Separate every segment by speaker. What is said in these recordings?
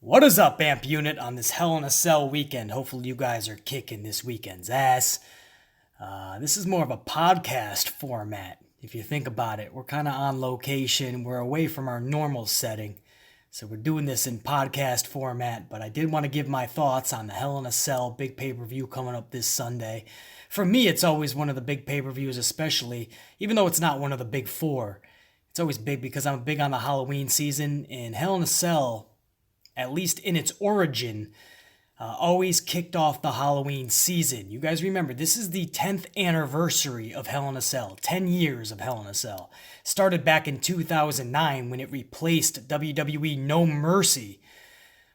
Speaker 1: What is up, Amp Unit, on this Hell in a Cell weekend? Hopefully you guys are kicking this weekend's ass. This is more of a podcast format, if you think about it. We're kind of on location. We're away from our normal setting. So we're doing this in podcast format, but I did want to give my thoughts on the Hell in a Cell big pay-per-view coming up this Sunday. For me, it's always one of the big pay-per-views, especially, even though it's not one of the big four. It's always big because I'm big on the Halloween season, and Hell in a Cell, at least in its origin, always kicked off the Halloween season. You guys remember, this is the 10th anniversary of Hell in a Cell. 10 years of Hell in a Cell. Started back in 2009 when it replaced WWE No Mercy.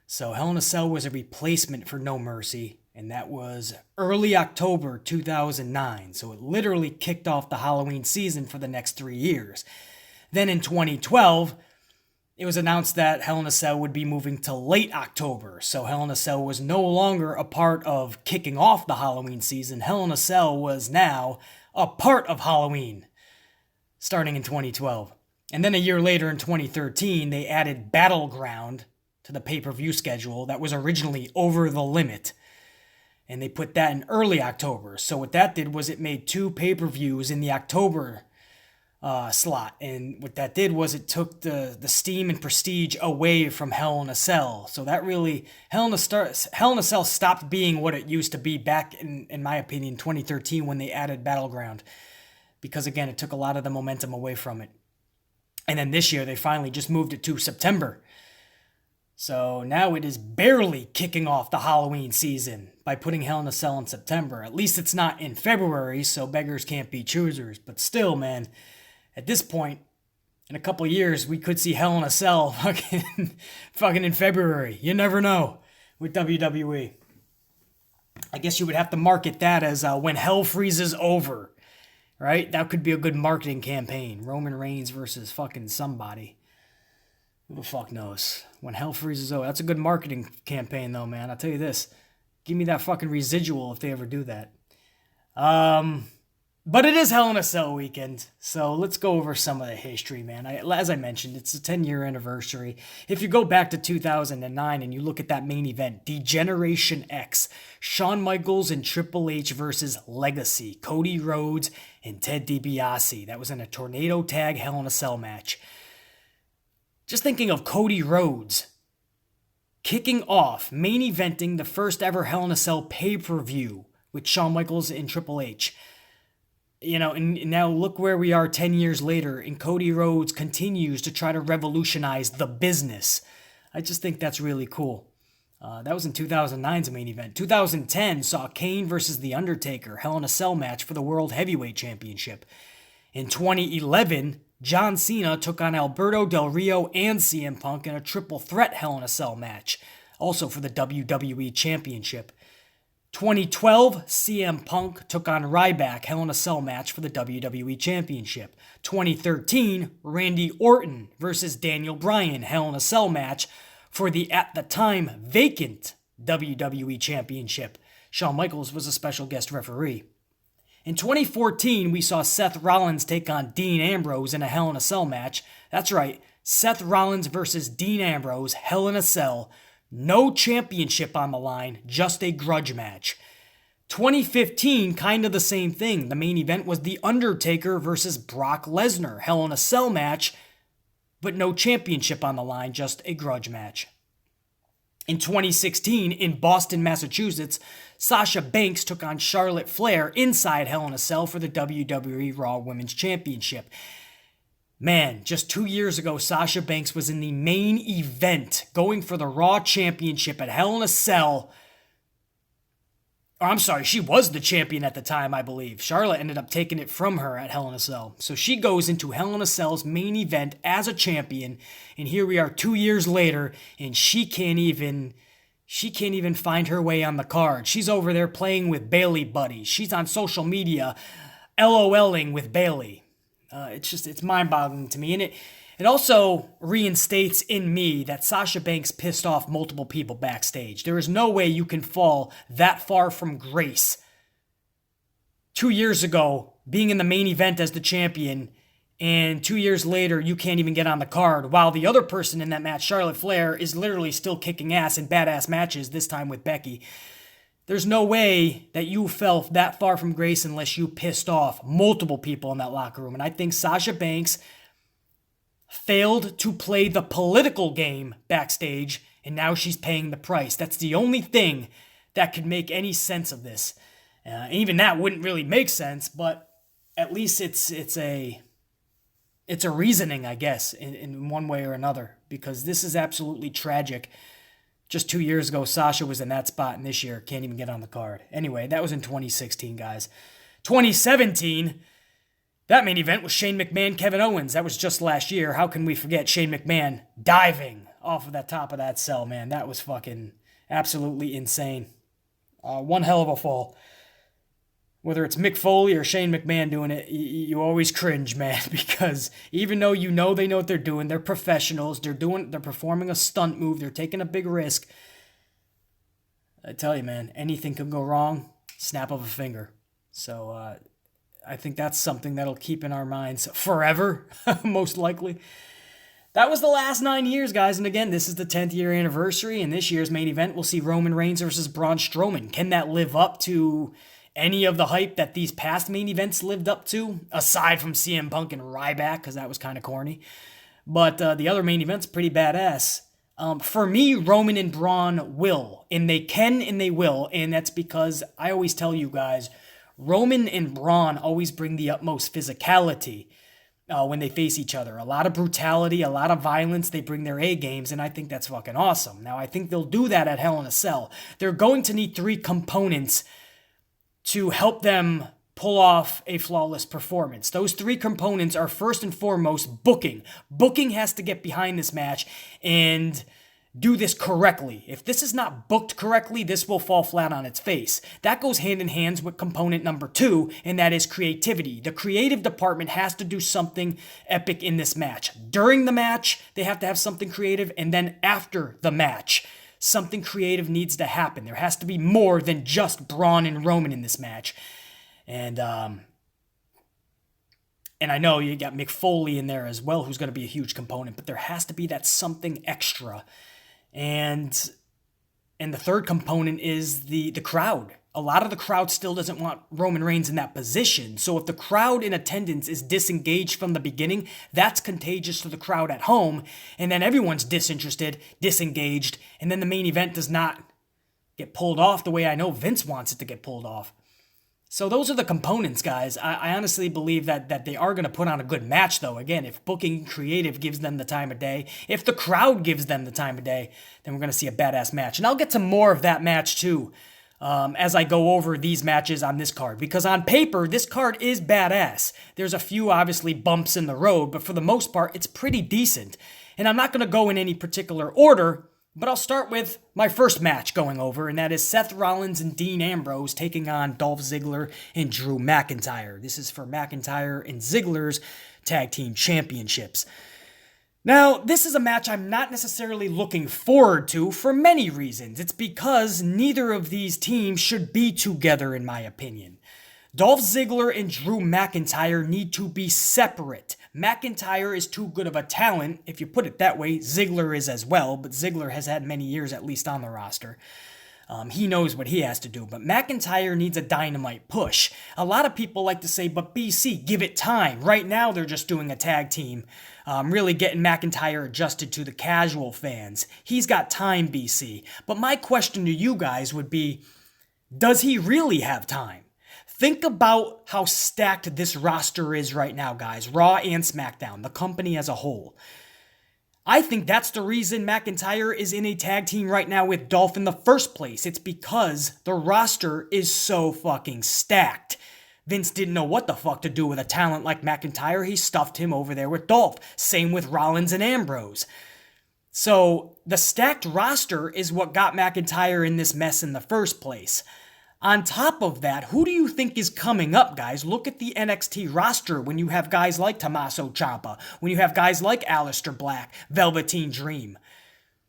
Speaker 1: So Hell in a Cell was a replacement for No Mercy, and that was early October 2009. So it literally kicked off the Halloween season for the next 3 years. Then in 2012, it was announced that Hell in a Cell would be moving to late October, so Hell in a Cell was no longer a part of kicking off the Halloween season. Hell in a Cell was now a part of Halloween, starting in 2012. And then a year later in 2013, they added Battleground to the pay-per-view schedule that was originally Over the Limit. And they put that in early October. So what that did was it made two pay-per-views in the October slot, and what that did was it took the steam and prestige away from Hell in a Cell. So that really, Hell in a Cell stopped being what it used to be back in my opinion, 2013 when they added Battleground, because again, it took a lot of the momentum away from it. And then this year, they finally just moved it to September. So now it is barely kicking off the Halloween season by putting Hell in a Cell in September. At least it's not in February, so beggars can't be choosers. But still, man, at this point, in a couple of years, we could see Hell in a Cell fucking in February. You never know with WWE. I guess you would have to market that as when Hell freezes over, right? That could be a good marketing campaign. Roman Reigns versus fucking somebody. Who the fuck knows? When Hell freezes over. That's a good marketing campaign, though, man. I'll tell you this. Give me that fucking residual if they ever do that. But it is Hell in a Cell weekend, so let's go over some of the history, man. As I mentioned, it's a 10-year anniversary. If you go back to 2009 and you look at that main event, Degeneration X, Shawn Michaels and Triple H versus Legacy, Cody Rhodes and Ted DiBiase. That was in a tornado tag Hell in a Cell match. Just thinking of Cody Rhodes kicking off, main eventing the first ever Hell in a Cell pay-per-view with Shawn Michaels and Triple H. You know, and now look where we are 10 years later, and Cody Rhodes continues to try to revolutionize the business. I just think that's really cool. That was in 2009's main event. 2010 saw Kane versus The Undertaker, Hell in a Cell match for the World Heavyweight Championship. In 2011, John Cena took on Alberto Del Rio and CM Punk in a triple threat Hell in a Cell match, also for the WWE Championship. 2012, CM Punk took on Ryback, Hell in a Cell match for the WWE Championship. 2013, Randy Orton versus Daniel Bryan, Hell in a Cell match for the, at the time, vacant WWE Championship. Shawn Michaels was a special guest referee. In 2014, we saw Seth Rollins take on Dean Ambrose in a Hell in a Cell match. That's right, Seth Rollins versus Dean Ambrose, Hell in a Cell. No championship on the line, just a grudge match. 2015, kind of the same thing. The main event was The Undertaker versus Brock Lesnar, Hell in a Cell match, but no championship on the line, just a grudge match. In 2016, in Boston, Massachusetts, Sasha Banks took on Charlotte Flair inside Hell in a Cell for the WWE Raw Women's Championship. Man, just 2 years ago, Sasha Banks was in the main event going for the Raw Championship at Hell in a Cell. Or I'm sorry, she was the champion at the time, I believe. Charlotte ended up taking it from her at Hell in a Cell. So she goes into Hell in a Cell's main event as a champion, and here we are 2 years later, and she can't even find her way on the card. She's over there playing with Bayley buddies. She's on social media LOLing with Bayley. It's mind-boggling to me. And it also reinstates in me that Sasha Banks pissed off multiple people backstage. There is no way you can fall that far from grace. 2 years ago, being in the main event as the champion and 2 years later, you can't even get on the card, while the other person in that match, Charlotte Flair, is literally still kicking ass in badass matches, this time with Becky. There's no way that you fell that far from grace unless you pissed off multiple people in that locker room. And I think Sasha Banks failed to play the political game backstage, and now she's paying the price. That's the only thing that could make any sense of this. Even that wouldn't really make sense, but at least it's a reasoning, I guess, in one way or another, because this is absolutely tragic. Just 2 years ago, Sasha was in that spot, and this year can't even get on the card. Anyway, that was in 2016, guys. 2017, that main event was Shane McMahon, Kevin Owens. That was just last year. How can we forget Shane McMahon diving off of that top of that cell, man? That was fucking absolutely insane. One hell of a fall. Whether it's Mick Foley or Shane McMahon doing it, you always cringe, man, because even though you know they know what they're doing, they're professionals, they're performing a stunt move, they're taking a big risk. I tell you, man, anything could go wrong, snap of a finger. So I think that's something that'll keep in our minds forever, most likely. That was the last 9 years, guys, and again, this is the 10th year anniversary, and this year's main event, we'll see Roman Reigns versus Braun Strowman. Can that live up to any of the hype that these past main events lived up to, aside from CM Punk and Ryback, because that was kind of corny? But the other main event's pretty badass. For me, Roman and Braun will, and they can and they will, and that's because I always tell you guys, Roman and Braun always bring the utmost physicality when they face each other. A lot of brutality, a lot of violence, they bring their A-games, and I think that's fucking awesome. Now, I think they'll do that at Hell in a Cell. They're going to need 3 components to help them pull off a flawless performance. Those 3 components are first and foremost booking. Booking has to get behind this match and do this correctly. If this is not booked correctly, this will fall flat on its face. That goes hand in hand with component number 2, and that is creativity. The creative department has to do something epic in this match. During the match, they have to have something creative, and then after the match, something creative needs to happen. There has to be more than just Braun and Roman in this match. And I know you got Mick Foley in there as well, who's going to be a huge component, but there has to be that something extra. And the third component is the crowd. A lot of the crowd still doesn't want Roman Reigns in that position. So if the crowd in attendance is disengaged from the beginning, that's contagious to the crowd at home. And then everyone's disinterested, disengaged, and then the main event does not get pulled off the way I know Vince wants it to get pulled off. So those are the components, guys. I honestly believe that they are going to put on a good match, though. Again, if booking creative gives them the time of day, if the crowd gives them the time of day, then we're going to see a badass match. And I'll get to more of that match, too, as I go over these matches on this card. Because on paper, this card is badass. There's a few, obviously, bumps in the road, but for the most part, it's pretty decent. And I'm not going to go in any particular order, but I'll start with my first match going over, and that is Seth Rollins and Dean Ambrose taking on Dolph Ziggler and Drew McIntyre. This is for McIntyre and Ziggler's Tag Team Championships. Now, this is a match I'm not necessarily looking forward to for many reasons. It's because neither of these teams should be together, in my opinion. Dolph Ziggler and Drew McIntyre need to be separate. McIntyre is too good of a talent, if you put it that way. Ziggler is as well, but Ziggler has had many years at least on the roster. He knows what he has to do, but McIntyre needs a dynamite push. A lot of people like to say, but BC, give it time. Right now, they're just doing a tag team, really getting McIntyre adjusted to the casual fans. He's got time, BC. But my question to you guys would be, does he really have time? Think about how stacked this roster is right now, guys. Raw and SmackDown, the company as a whole. I think that's the reason McIntyre is in a tag team right now with Dolph in the first place. It's because the roster is so fucking stacked. Vince didn't know what the fuck to do with a talent like McIntyre. He stuffed him over there with Dolph. Same with Rollins and Ambrose. So the stacked roster is what got McIntyre in this mess in the first place. On top of that, who do you think is coming up, guys? Look at the NXT roster when you have guys like Tommaso Ciampa, when you have guys like Aleister Black, Velveteen Dream.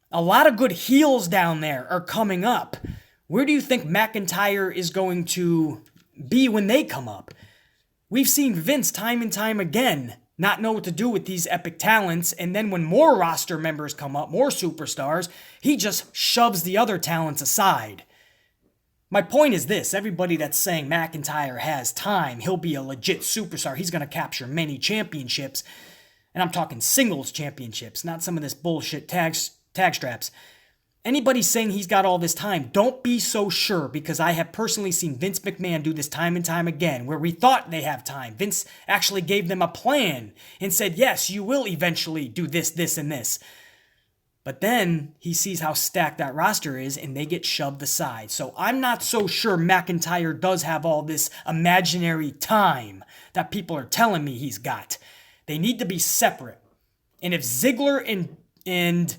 Speaker 1: A lot of good heels down there are coming up. Where do you think McIntyre is going to be when they come up? We've seen Vince time and time again not know what to do with these epic talents. And then when more roster members come up, more superstars, he just shoves the other talents aside. My point is this: everybody that's saying McIntyre has time, he'll be a legit superstar, he's going to capture many championships, and I'm talking singles championships, not some of this bullshit tag straps. Anybody saying he's got all this time, don't be so sure, because I have personally seen Vince McMahon do this time and time again, where we thought they have time. Vince actually gave them a plan and said, yes, you will eventually do this, this, and this. But then he sees how stacked that roster is and they get shoved aside. So I'm not so sure McIntyre does have all this imaginary time that people are telling me he's got. They need to be separate. And if Ziggler and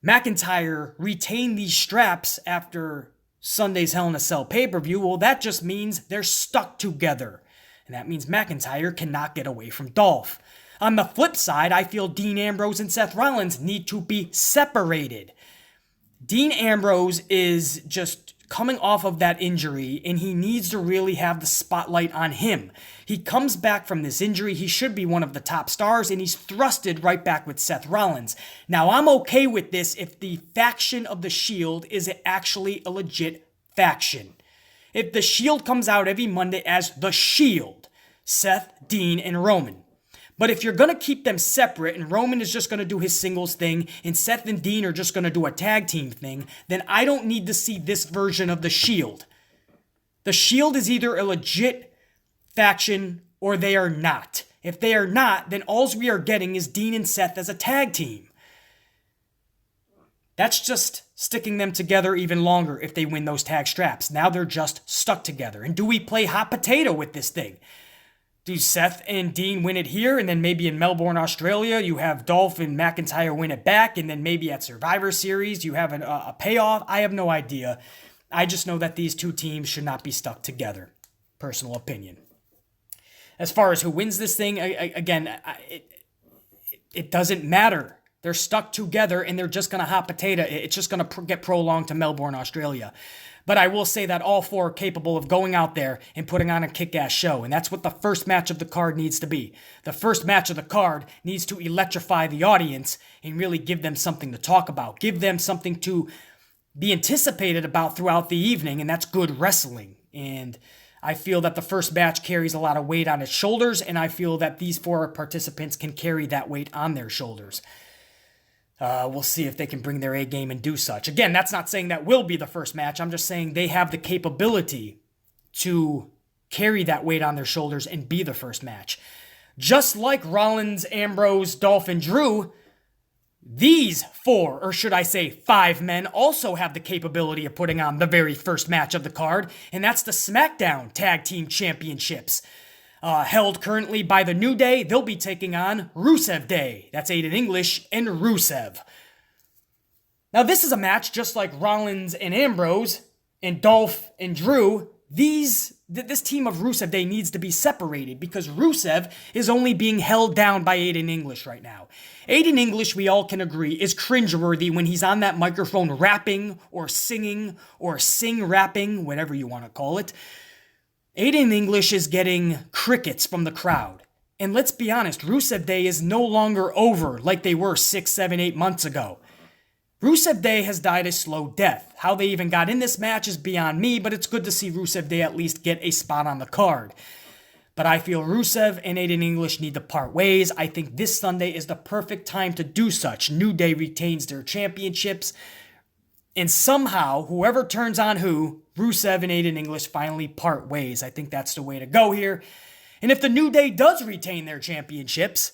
Speaker 1: McIntyre retain these straps after Sunday's Hell in a Cell pay-per-view, well, that just means they're stuck together. And that means McIntyre cannot get away from Dolph. On the flip side, I feel Dean Ambrose and Seth Rollins need to be separated. Dean Ambrose is just coming off of that injury, and he needs to really have the spotlight on him. He comes back from this injury, he should be one of the top stars, and he's thrusted right back with Seth Rollins. Now, I'm okay with this if the faction of the Shield is actually a legit faction. If the Shield comes out every Monday as the Shield, Seth, Dean, and Roman. But if you're going to keep them separate and Roman is just going to do his singles thing and Seth and Dean are just going to do a tag team thing, then I don't need to see this version of the Shield. The Shield is either a legit faction or they are not. If they are not, then all we are getting is Dean and Seth as a tag team. That's just sticking them together even longer if they win those tag straps. Now they're just stuck together. And do we play hot potato with this thing? Do Seth and Dean win it here, and then maybe in Melbourne, Australia, you have Dolph and McIntyre win it back, and then maybe at Survivor Series, you have a payoff? I have no idea. I just know that these two teams should not be stuck together. Personal opinion. As far as who wins this thing, it doesn't matter. They're stuck together, and they're just going to hot potato. It's just going to get prolonged to Melbourne, Australia. But I will say that all four are capable of going out there and putting on a kick-ass show. And that's what the first match of the card needs to be. The first match of the card needs to electrify the audience and really give them something to talk about. Give them something to be anticipated about throughout the evening, and that's good wrestling. And I feel that the first match carries a lot of weight on its shoulders, and I feel that these four participants can carry that weight on their shoulders. We'll see if they can bring their A game and do such. Again, that's not saying that will be the first match. I'm just saying they have the capability to carry that weight on their shoulders and be the first match. Just like Rollins, Ambrose, Dolph, and Drew, these four, or should I say 5 men, also have the capability of putting on the very first match of the card, and that's the SmackDown Tag Team Championships. Held currently by the New Day, they'll be taking on Rusev Day. That's Aiden English and Rusev. Now this is a match just like Rollins and Ambrose and Dolph and Drew. This team of Rusev Day needs to be separated because Rusev is only being held down by Aiden English right now. Aiden English, we all can agree, is cringeworthy when he's on that microphone rapping or singing or sing-rapping, whatever you want to call it. Aiden English is getting crickets from the crowd. And let's be honest, Rusev Day is no longer over like they were 6, 7, 8 months ago. Rusev Day has died a slow death. How they even got in this match is beyond me, but it's good to see Rusev Day at least get a spot on the card. But I feel Rusev and Aiden English need to part ways. I think this Sunday is the perfect time to do such. New Day retains their championships. And somehow, whoever turns on who, Rusev and Aiden English finally part ways. I think that's the way to go here. And if the New Day does retain their championships,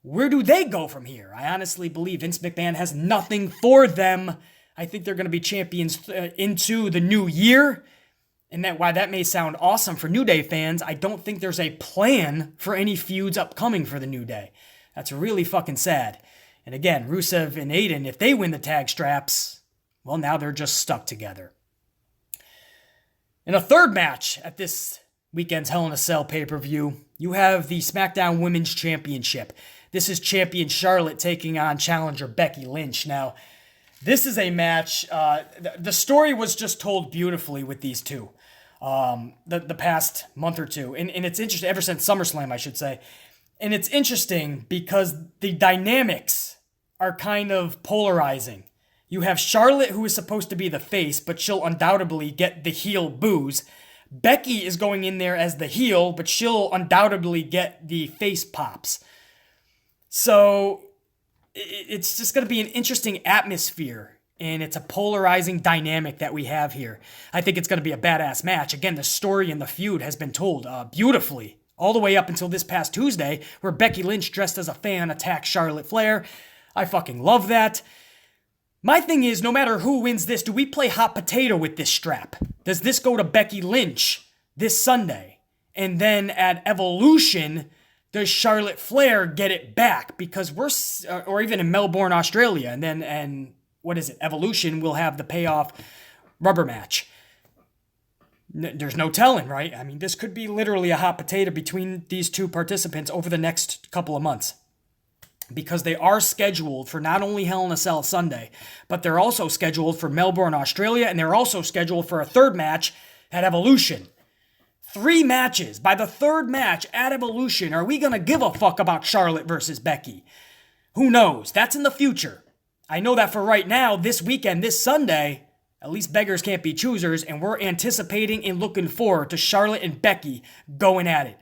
Speaker 1: where do they go from here? I honestly believe Vince McMahon has nothing for them. I think they're going to be champions into the new year. And that while that may sound awesome for New Day fans, I don't think there's a plan for any feuds upcoming for the New Day. That's really fucking sad. And again, Rusev and Aiden, if they win the tag straps, well, now they're just stuck together. In a third match at this weekend's Hell in a Cell pay-per-view, you have the SmackDown Women's Championship. This is champion Charlotte taking on challenger Becky Lynch. Now, this is a match, the story was just told beautifully with these two the past month or two. And it's interesting, ever since SummerSlam, I should say. And it's interesting because the dynamics are kind of polarizing. You have Charlotte, who is supposed to be the face, but she'll undoubtedly get the heel boos. Becky is going in there as the heel, but she'll undoubtedly get the face pops. So it's just going to be an interesting atmosphere, and it's a polarizing dynamic that we have here. I think it's going to be a badass match. Again, the story and the feud has been told beautifully, all the way up until this past Tuesday, where Becky Lynch, dressed as a fan, attacked Charlotte Flair. I fucking love that. My thing is, no matter who wins this, do we play hot potato with this strap? Does this go to Becky Lynch this Sunday? And then at Evolution, does Charlotte Flair get it back? Because or even in Melbourne, Australia, and what is it? Evolution will have the payoff rubber match. There's no telling, right? I mean, this could be literally a hot potato between these two participants over the next couple of months. Because they are scheduled for not only Hell in a Cell Sunday, but they're also scheduled for Melbourne, Australia, and they're also scheduled for a third match at Evolution. 3 matches. By the third match at Evolution, are we going to give a fuck about Charlotte versus Becky? Who knows? That's in the future. I know that for right now, this weekend, this Sunday, at least beggars can't be choosers, and we're anticipating and looking forward to Charlotte and Becky going at it.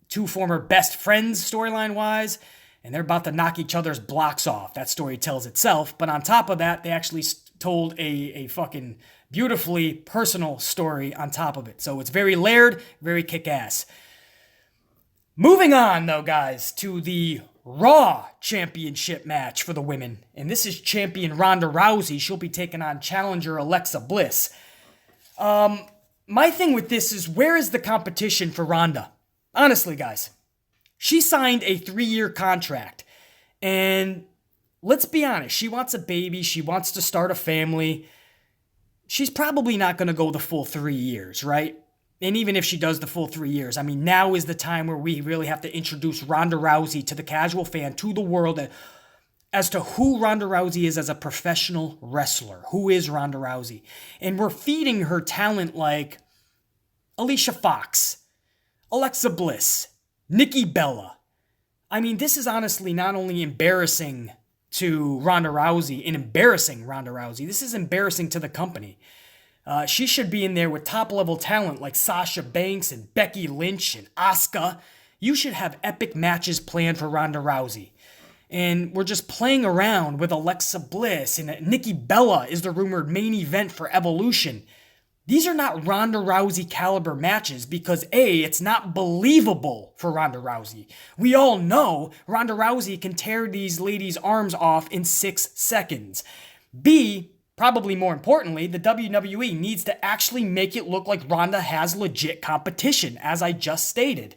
Speaker 1: 2 former best friends storyline-wise, and they're about to knock each other's blocks off. That story tells itself. But on top of that, they actually told a fucking beautifully personal story on top of it. So it's very layered, very kick-ass. Moving on, though, guys, to the Raw Championship match for the women. And this is champion Ronda Rousey. She'll be taking on challenger Alexa Bliss. My thing with this is, where is the competition for Ronda? Honestly, guys. She signed a 3-year contract, and let's be honest, she wants a baby, she wants to start a family. She's probably not going to go the full 3 years, right? And even if she does the full 3 years, I mean, now is the time where we really have to introduce Ronda Rousey to the casual fan, to the world, as to who Ronda Rousey is as a professional wrestler. Who is Ronda Rousey? And we're feeding her talent like Alicia Fox, Alexa Bliss, Nikki Bella. I mean, this is honestly not only embarrassing to Ronda Rousey and embarrassing Ronda Rousey, this is embarrassing to the company. She should be in there with top-level talent like Sasha Banks and Becky Lynch and Asuka. You should have epic matches planned for Ronda Rousey. And we're just playing around with Alexa Bliss, and Nikki Bella is the rumored main event for Evolution. These are not Ronda Rousey caliber matches because A, it's not believable for Ronda Rousey. We all know Ronda Rousey can tear these ladies' arms off in 6 seconds. B, probably more importantly, the WWE needs to actually make it look like Ronda has legit competition, as I just stated.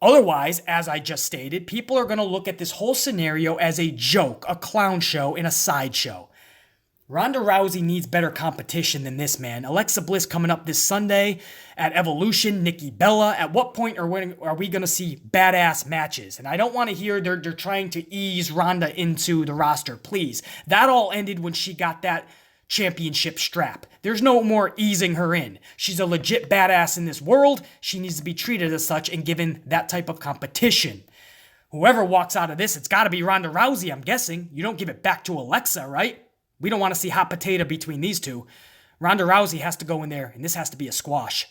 Speaker 1: Otherwise, as I just stated, people are going to look at this whole scenario as a joke, a clown show, and a sideshow. Ronda Rousey needs better competition than this, man. Alexa Bliss coming up this Sunday at Evolution, Nikki Bella. At what point are we going to see badass matches? And I don't want to hear they're trying to ease Ronda into the roster, please. That all ended when she got that championship strap. There's no more easing her in. She's a legit badass in this world. She needs to be treated as such and given that type of competition. Whoever walks out of this, it's got to be Ronda Rousey, I'm guessing. You don't give it back to Alexa, right? We don't want to see hot potato between these two. Ronda Rousey has to go in there, and this has to be a squash.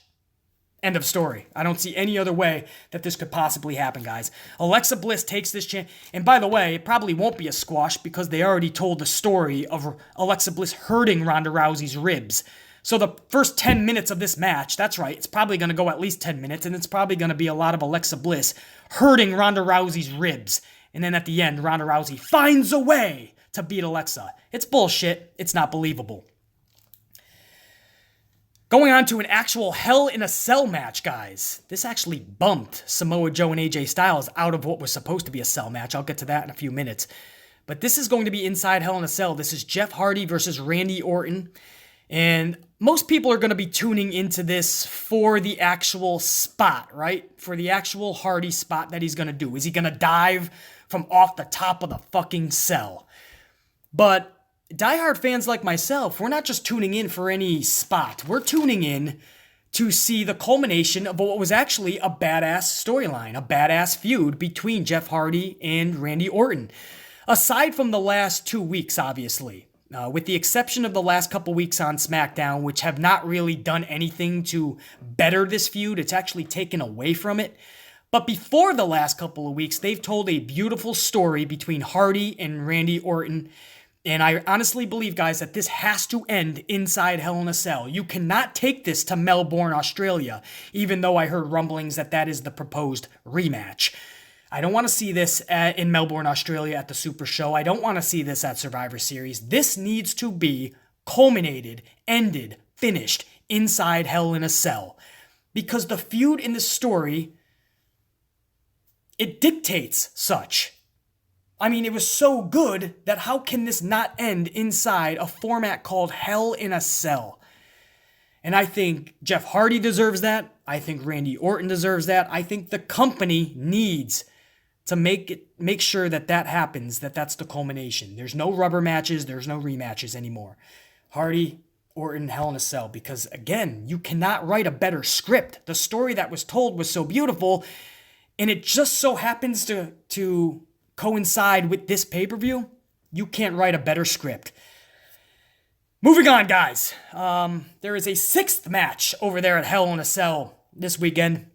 Speaker 1: End of story. I don't see any other way that this could possibly happen, guys. Alexa Bliss takes this chance. And by the way, it probably won't be a squash because they already told the story of Alexa Bliss hurting Ronda Rousey's ribs. So the first 10 minutes of this match, that's right, it's probably going to go at least 10 minutes, and it's probably going to be a lot of Alexa Bliss hurting Ronda Rousey's ribs. And then at the end, Ronda Rousey finds a way to beat Alexa. It's bullshit. It's not believable. Going on to an actual Hell in a Cell match, guys. This actually bumped Samoa Joe and AJ Styles out of what was supposed to be a cell match. I'll get to that in a few minutes. But this is going to be inside Hell in a Cell. This is Jeff Hardy versus Randy Orton. And most people are going to be tuning into this for the actual spot, right? For the actual Hardy spot that he's going to do. Is he going to dive from off the top of the fucking cell? But diehard fans like myself, we're not just tuning in for any spot. We're tuning in to see the culmination of what was actually a badass storyline, a badass feud between Jeff Hardy and Randy Orton. Aside from the last 2 weeks, obviously, with the exception of the last couple weeks on SmackDown, which have not really done anything to better this feud, it's actually taken away from it. But before the last couple of weeks, they've told a beautiful story between Hardy and Randy Orton. And I honestly believe, guys, that this has to end inside Hell in a Cell. You cannot take this to Melbourne, Australia, even though I heard rumblings that that is the proposed rematch. I don't want to see this in Melbourne, Australia at the Super Show. I don't want to see this at Survivor Series. This needs to be culminated, ended, finished inside Hell in a Cell. Because the feud in the story, it dictates such. I mean, it was so good that how can this not end inside a format called Hell in a Cell? And I think Jeff Hardy deserves that. I think Randy Orton deserves that. I think the company needs to make sure that that happens, that's the culmination. There's no rubber matches. There's no rematches anymore. Hardy, Orton, Hell in a Cell. Because, again, you cannot write a better script. The story that was told was so beautiful, and it just so happens to coincide with this pay-per-view. You can't write a better script. Moving on, guys. There is a 6th match over there at Hell in a Cell this weekend,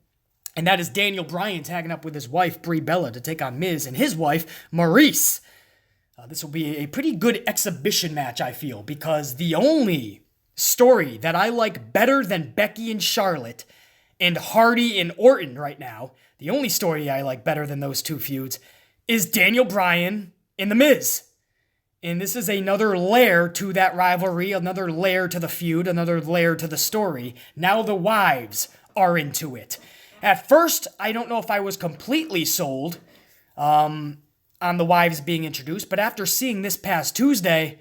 Speaker 1: and that is Daniel Bryan tagging up with his wife, Brie Bella, to take on Miz and his wife, Maryse. This will be a pretty good exhibition match, I feel, because the only story that I like better than Becky and Charlotte and Hardy and Orton right now, the only story I like better than those two feuds, is Daniel Bryan and The Miz. And this is another layer to that rivalry, another layer to the feud, another layer to the story. Now the wives are into it. At first, I don't know if I was completely sold on the wives being introduced, but after seeing this past Tuesday,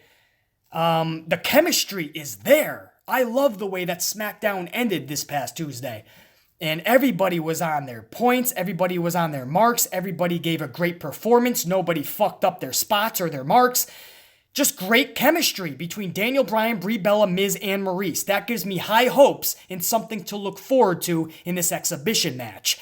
Speaker 1: the chemistry is there. I love the way that SmackDown ended this past Tuesday. And everybody was on their points. Everybody was on their marks. Everybody gave a great performance. Nobody fucked up their spots or their marks. Just great chemistry between Daniel Bryan, Brie Bella, Miz, and Maryse. That gives me high hopes and something to look forward to in this exhibition match.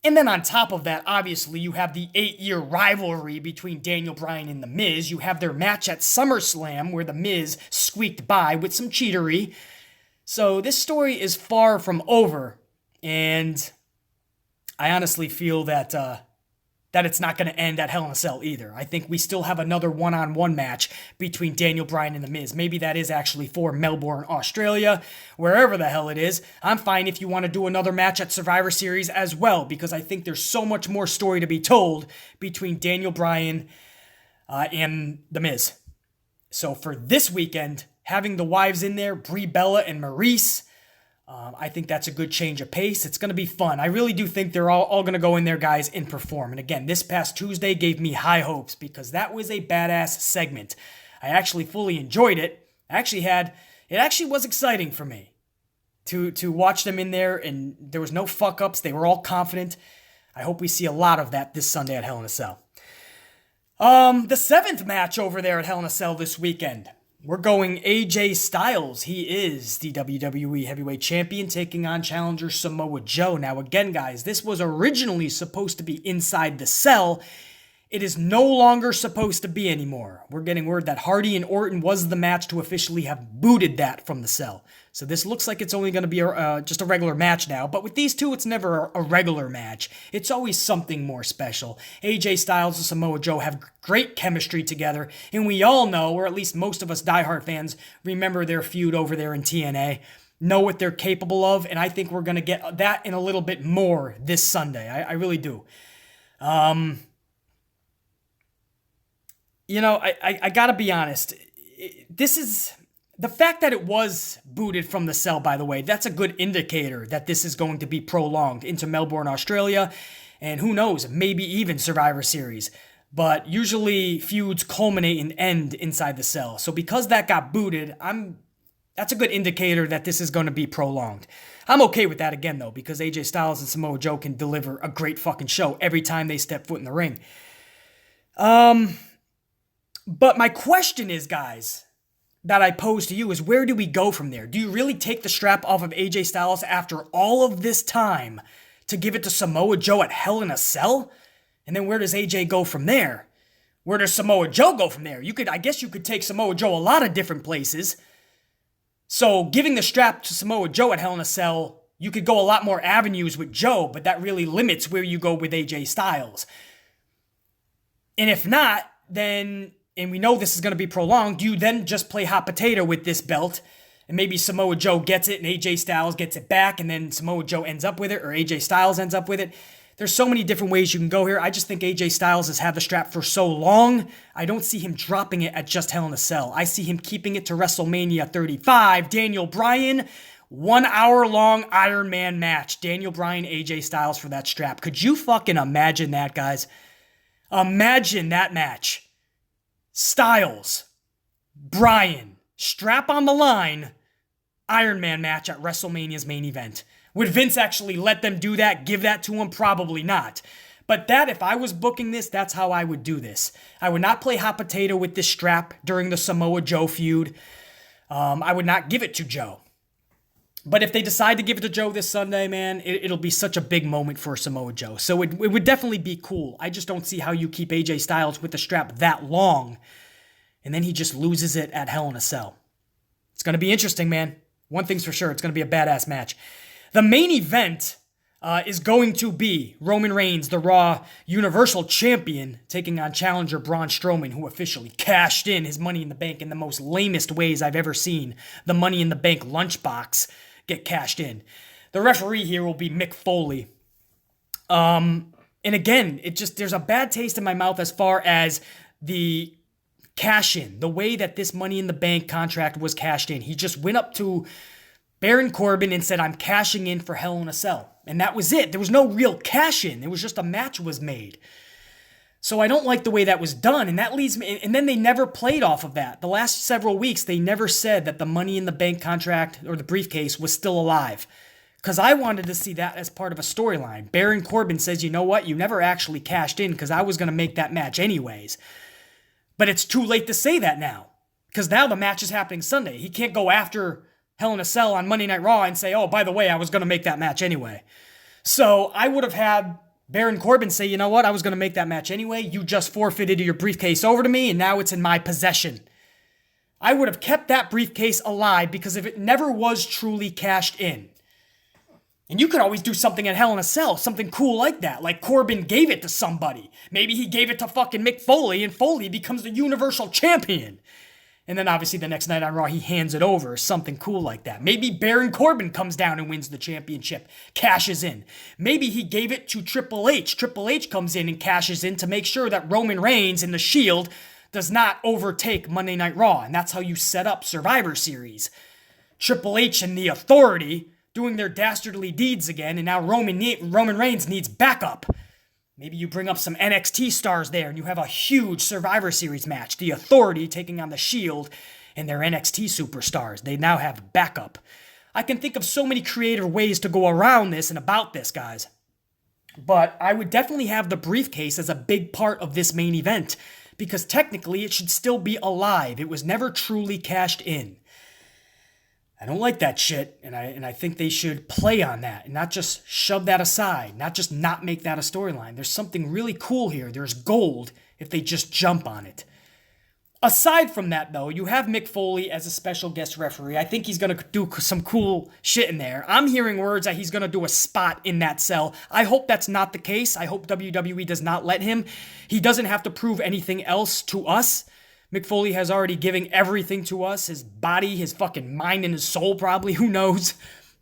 Speaker 1: And then on top of that, obviously, you have the 8-year rivalry between Daniel Bryan and The Miz. You have their match at SummerSlam where The Miz squeaked by with some cheatery. So this story is far from over. And I honestly feel that it's not going to end at Hell in a Cell either. I think we still have another one-on-one match between Daniel Bryan and The Miz. Maybe that is actually for Melbourne, Australia, wherever the hell it is. I'm fine if you want to do another match at Survivor Series as well, because I think there's so much more story to be told between Daniel Bryan and The Miz. So for this weekend, having the wives in there, Brie Bella and Maryse, I think that's a good change of pace. It's going to be fun. I really do think they're all going to go in there, guys, and perform. And again, this past Tuesday gave me high hopes because that was a badass segment. I actually fully enjoyed it. It actually was exciting for me to watch them in there, and there was no fuck-ups. They were all confident. I hope we see a lot of that this Sunday at Hell in a Cell. The 7th match over there at Hell in a Cell this weekend. We're going AJ Styles. He is the WWE Heavyweight Champion taking on challenger Samoa Joe. Now again, guys, this was originally supposed to be inside the cell. It is no longer supposed to be anymore. We're getting word that Hardy and Orton was the match to officially have booted that from the cell. So this looks like it's only going to be just a regular match now. But with these two, it's never a regular match. It's always something more special. AJ Styles and Samoa Joe have great chemistry together. And we all know, or at least most of us diehard fans, remember their feud over there in TNA. Know what they're capable of. And I think we're going to get that and a little bit more this Sunday. I really do. You know, I gotta be honest. This is... The fact that it was booted from the cell, by the way, that's a good indicator that this is going to be prolonged into Melbourne, Australia, and who knows, maybe even Survivor Series. But usually feuds culminate and end inside the cell. So because that got booted, that's a good indicator that this is going to be prolonged. I'm okay with that again, though, because AJ Styles and Samoa Joe can deliver a great fucking show every time they step foot in the ring. But my question is, guys, that I pose to you is, where do we go from there? Do you really take the strap off of AJ Styles after all of this time to give it to Samoa Joe at Hell in a Cell? And then where does AJ go from there? Where does Samoa Joe go from there? I guess you could take Samoa Joe a lot of different places. So giving the strap to Samoa Joe at Hell in a Cell, you could go a lot more avenues with Joe, but that really limits where you go with AJ Styles. And if not, then, and we know this is going to be prolonged, do you then just play hot potato with this belt? And maybe Samoa Joe gets it and AJ Styles gets it back, and then Samoa Joe ends up with it, or AJ Styles ends up with it. There's so many different ways you can go here. I just think AJ Styles has had the strap for so long, I don't see him dropping it at just Hell in a Cell. I see him keeping it to WrestleMania 35. Daniel Bryan, 1 hour long Iron Man match. Daniel Bryan, AJ Styles for that strap. Could you fucking imagine that, guys? Imagine that match. Styles, Bryan, strap on the line, Iron Man match at WrestleMania's main event. Would Vince actually let them do that, give that to him? Probably not. But that, if I was booking this, that's how I would do this. I would not play hot potato with this strap during the Samoa Joe feud. I would not give it to Joe. But if they decide to give it to Joe this Sunday, man, it'll be such a big moment for Samoa Joe. So it would definitely be cool. I just don't see how you keep AJ Styles with the strap that long, and then he just loses it at Hell in a Cell. It's going to be interesting, man. One thing's for sure, it's going to be a badass match. The main event is going to be Roman Reigns, the Raw Universal Champion, taking on challenger Braun Strowman, who officially cashed in his Money in the Bank in the most lamest ways I've ever seen the Money in the Bank lunchbox get cashed in. The referee here will be Mick Foley. And again, there's a bad taste in my mouth as far as the cash in, the way that this Money in the Bank contract was cashed in. He just went up to Baron Corbin and said, I'm cashing in for Hell in a Cell. And that was it. There was no real cash in. It was just a match was made. So I don't like the way that was done. And that leads me, and then they never played off of that. The last several weeks, they never said that the Money in the Bank contract or the briefcase was still alive. Because I wanted to see that as part of a storyline. Baron Corbin says, you know what? You never actually cashed in because I was going to make that match anyways. But it's too late to say that now. Because now the match is happening Sunday. He can't go after Hell in a Cell on Monday Night Raw and say, oh, by the way, I was going to make that match anyway. So I would have had Baron Corbin say, you know what, I was going to make that match anyway. You just forfeited your briefcase over to me, and now it's in my possession. I would have kept that briefcase alive because if it never was truly cashed in, and you could always do something at Hell in a Cell, something cool like that, like Corbin gave it to somebody. Maybe he gave it to fucking Mick Foley, and Foley becomes the Universal Champion. And then obviously the next night on Raw, he hands it over, something cool like that. Maybe Baron Corbin comes down and wins the championship, cashes in. Maybe he gave it to Triple H. Triple H comes in and cashes in to make sure that Roman Reigns in the Shield does not overtake Monday Night Raw. And that's how you set up Survivor Series. Triple H and the Authority doing their dastardly deeds again, and now Roman Reigns needs backup. Maybe you bring up some NXT stars there and you have a huge Survivor Series match. The Authority taking on the Shield and their NXT superstars. They now have backup. I can think of so many creative ways to go around this and about this, guys. But I would definitely have the briefcase as a big part of this main event because technically it should still be alive. It was never truly cashed in. I don't like that shit, and I think they should play on that and not just shove that aside, not just not make that a storyline. There's something really cool here. There's gold if they just jump on it. Aside from that, though, you have Mick Foley as a special guest referee. I think he's going to do some cool shit in there. I'm hearing words that he's going to do a spot in that cell. I hope that's not the case. I hope WWE does not let him. He doesn't have to prove anything else to us. Mick Foley has already given everything to us, his body, his fucking mind, and his soul probably, who knows.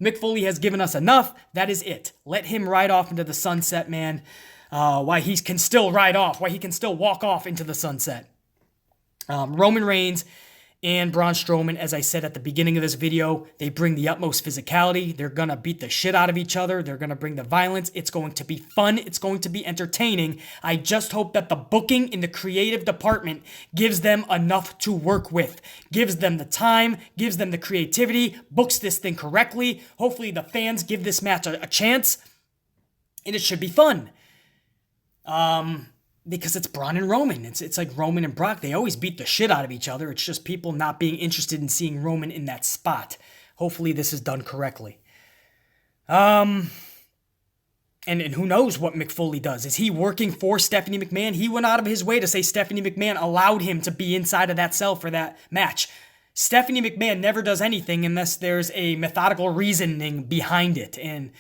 Speaker 1: Mick Foley has given us enough, that is it. Let him ride off into the sunset, man. Why he can still ride off, why he can still walk off into the sunset. Roman Reigns and Braun Strowman, as I said at the beginning of this video, they bring the utmost physicality. They're going to beat the shit out of each other. They're going to bring the violence. It's going to be fun. It's going to be entertaining. I just hope that the booking in the creative department gives them enough to work with, gives them the time, gives them the creativity, books this thing correctly. Hopefully the fans give this match a chance, and it should be fun. because it's Braun and Roman. It's like Roman and Brock. They always beat the shit out of each other. It's just people not being interested in seeing Roman in that spot. Hopefully this is done correctly. And who knows what Mick Foley does? Is he working for Stephanie McMahon? He went out of his way to say Stephanie McMahon allowed him to be inside of that cell for that match. Stephanie McMahon never does anything unless there's a methodical reasoning behind it. And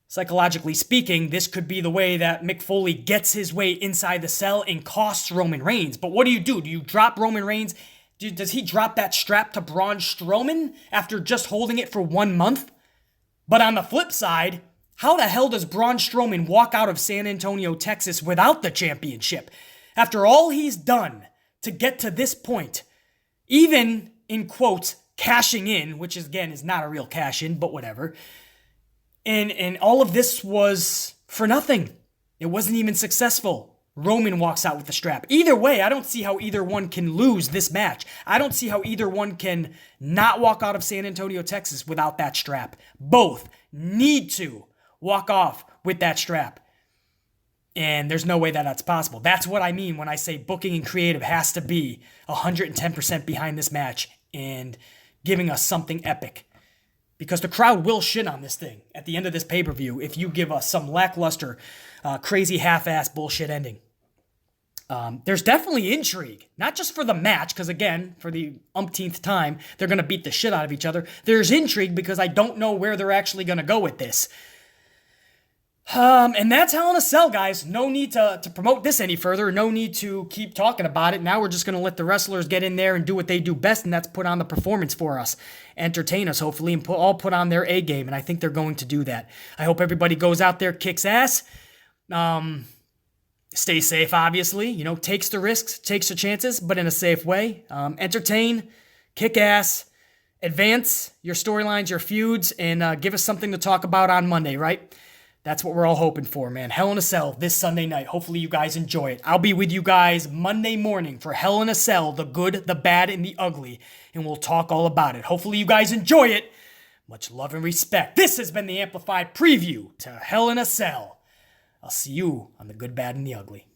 Speaker 1: psychologically speaking, this could be the way that Mick Foley gets his way inside the cell and costs Roman Reigns. But what do? Do you drop Roman Reigns? Does he drop that strap to Braun Strowman after just holding it for 1 month? But on the flip side, how the hell does Braun Strowman walk out of San Antonio, Texas without the championship? After all he's done to get to this point, even in quotes, cashing in, which is, again, is not a real cash in, but whatever. And all of this was for nothing. It wasn't even successful. Roman walks out with the strap. Either way, I don't see how either one can lose this match. I don't see how either one can not walk out of San Antonio, Texas without that strap. Both need to walk off with that strap. And there's no way that that's possible. That's what I mean when I say booking and creative has to be 110% behind this match and giving us something epic. Because the crowd will shit on this thing at the end of this pay-per-view if you give us some lackluster, crazy half-ass bullshit ending. There's definitely intrigue, not just for the match, because again, for the umpteenth time, they're going to beat the shit out of each other. There's intrigue because I don't know where they're actually going to go with this. And that's Hell in a Cell, guys. No need to promote this any further. No need to keep talking about it. Now we're just going to let the wrestlers get in there and do what they do best, and that's put on the performance for us. Entertain us, hopefully, and all put on their A game, and I think they're going to do that. I hope everybody goes out there, kicks ass. Stay safe, obviously. Takes the risks, takes the chances, but in a safe way. Entertain, kick ass, advance your storylines, your feuds, and give us something to talk about on Monday, right? That's what we're all hoping for, man. Hell in a Cell this Sunday night. Hopefully you guys enjoy it. I'll be with you guys Monday morning for Hell in a Cell, the good, the bad, and the ugly, and we'll talk all about it. Hopefully you guys enjoy it. Much love and respect. This has been the Amplified Preview to Hell in a Cell. I'll see you on the good, bad, and the ugly.